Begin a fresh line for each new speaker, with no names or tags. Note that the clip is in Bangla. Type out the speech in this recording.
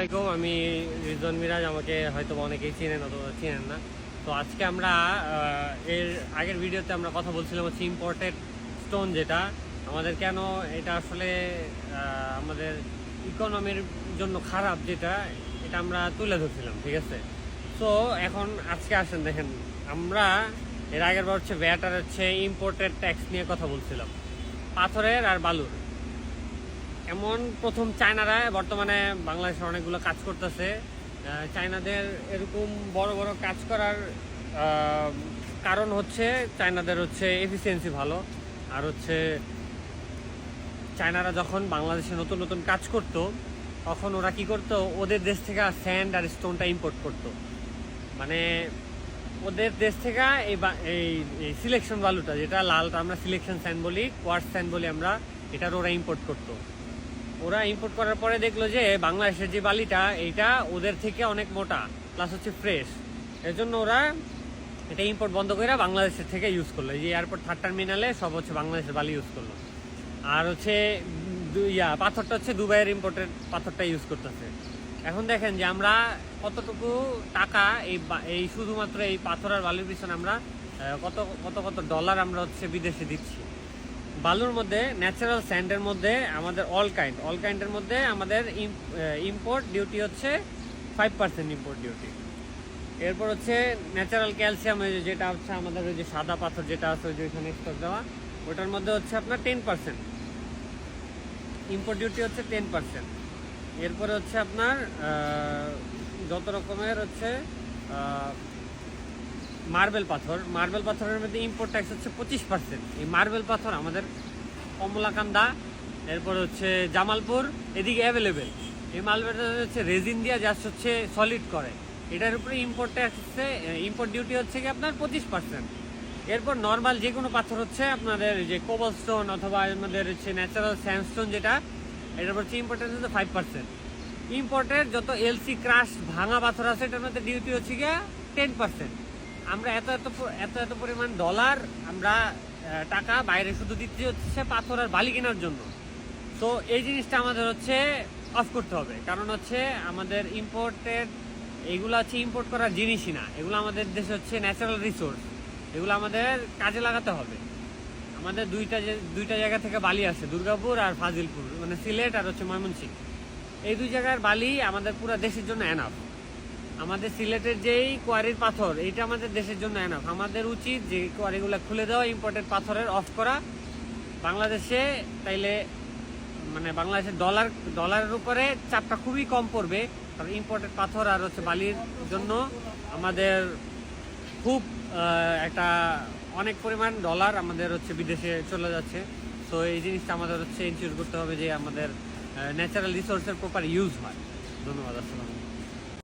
আলাইকুম, আমি রিজন মিরাজ। আমাকে হয়তো অনেকেই চেনেন অথবা চেনেন না। তো আজকে আমরা এর আগের ভিডিওতে আমরা কথা বলছিলাম হচ্ছে ইম্পোর্টেড স্টোন, যেটা আমাদের কেন এটা আসলে আমাদের ইকোনমির জন্য খারাপ, যেটা এটা আমরা তুলে ধরছিলাম। ঠিক আছে, তো এখন আজকে আসেন দেখেন, আমরা এর আগের বার হচ্ছে ভ্যাট আর হচ্ছে ইম্পোর্টেড ট্যাক্স নিয়ে কথা বলছিলাম, পাথরের আর বালুর। এমন প্রথম চায়নারা বর্তমানে বাংলাদেশে অনেকগুলো কাজ করতেছে। চায়নাদের এরকম বড় বড় কাজ করার কারণ হচ্ছে চায়নাদের হচ্ছে এফিসিয়েন্সি ভালো, আর হচ্ছে চায়নারা যখন বাংলাদেশে নতুন নতুন কাজ করত তখন ওরা কি করতো, ওদের দেশ থেকে স্যান্ড আর স্টোনটা ইম্পোর্ট করতো। মানে ওদের দেশ থেকে এই সিলেকশন বালুটা, যেটা লালটা আমরা সিলেকশন স্যান্ড বলি, কোয়ার্টজ স্যান্ড বলি আমরা, এটার ওরা ইম্পোর্ট করতো। ওরা ইম্পোর্ট করার পরে দেখলো যে বাংলাদেশের যে বালিটা এইটা ওদের থেকে অনেক মোটা প্লাস হচ্ছে ফ্রেশ, এর জন্য ওরা এটা ইম্পোর্ট বন্ধ করে বাংলাদেশের থেকে ইউজ করলো। এই যে এয়ারপোর্ট 3rd টার্মিনালে সব হচ্ছে বাংলাদেশের বালি ইউজ করলো। আর হচ্ছে পাথরটা হচ্ছে দুবাইয়ের ইম্পোর্টেড পাথরটা ইউজ করতেছে। এখন দেখেন যে আমরা কতটুকু টাকা এই শুধুমাত্র এই পাথর আর বালির পিছনে আমরা কত কত কত ডলার আমরা হচ্ছে বিদেশে দিচ্ছি। বালুর মধ্যে, ন্যাচারাল স্যান্ডের মধ্যে আমাদের অল কাইন্ডের মধ্যে আমাদের ইম্পোর্ট ডিউটি হচ্ছে 5% ইম্পোর্ট ডিউটি। এরপর হচ্ছে ন্যাচারাল ক্যালসিয়াম, যেটা হচ্ছে আমাদের ওই যে সাদা পাথর যেটা আছে ওই যে ওইখানে স্টক দেওয়া, ওটার মধ্যে হচ্ছে আপনার 10% ইম্পোর্ট ডিউটি হচ্ছে 10%। এরপরে হচ্ছে আপনার যত রকমের হচ্ছে মার্বেল পাথরের মধ্যে ইম্পোর্ট ট্যাক্স হচ্ছে 25%। এই মার্বেল পাথর আমাদের কমলাকান্দা, এরপর হচ্ছে জামালপুর, এদিকে অ্যাভেলেবেল। এই মার্বেলটা হচ্ছে রেজিন দিয়ে জাস্ট হচ্ছে সলিড করে, এটার উপরে ইম্পোর্ট ট্যাক্স হচ্ছে, ইম্পোর্ট ডিউটি হচ্ছে কি আপনার 25%। এরপর নর্মাল যে কোনো পাথর হচ্ছে আপনাদের যে কোবল স্টোন অথবা আমাদের হচ্ছে ন্যাচারাল স্যান্ডস্টোন, যেটা এটার হচ্ছে ইম্পোর্ট ট্যাক্স হচ্ছে 5%। ইম্পোর্টের যত এলসি ক্রাশ ভাঙা পাথর আছে এটার মধ্যে ডিউটি হচ্ছে গিয়ে 10%। আমরা এত এত এত এত পরিমাণ ডলার আমরা টাকা বাইরে শুধু দিচ্ছি হচ্ছে পাথর আর বালি কেনার জন্য। তো এই জিনিসটা আমাদের হচ্ছে অফ করতে হবে, কারণ হচ্ছে আমাদের ইম্পোর্টেড এগুলো হচ্ছে ইম্পোর্ট করার জিনিসই না, এগুলো আমাদের দেশে হচ্ছে ন্যাচারাল রিসোর্স, এগুলো আমাদের কাজে লাগাতে হবে। আমাদের দুইটা জায়গা থেকে বালি আসে, দুর্গাপুর আর ফাজিলপুর, মানে সিলেট আর হচ্ছে ময়মনসিংহ। এই দুই জায়গার বালি আমাদের পুরো দেশের জন্য এনাফ। আমাদের সিলেটের যেই কোয়ারির পাথর, এইটা আমাদের দেশের জন্য এনাফ। আমাদের উচিত যে কোয়ারিগুলো খুলে দেওয়া, ইম্পোর্টেড পাথরের অফ করা বাংলাদেশে, তাইলে মানে বাংলাদেশের ডলারের উপরে চাপটা খুবই কম পড়বে। কারণ ইম্পোর্টেড পাথর আর হচ্ছে বালির জন্য আমাদের খুব একটা অনেক পরিমাণ ডলার আমাদের হচ্ছে বিদেশে চলে যাচ্ছে। তো এই জিনিসটা আমাদের হচ্ছে ইনশিওর করতে হবে যে আমাদের ন্যাচারাল রিসোর্সের প্রপার ইউজ হয়। ধন্যবাদ, আসসালাম।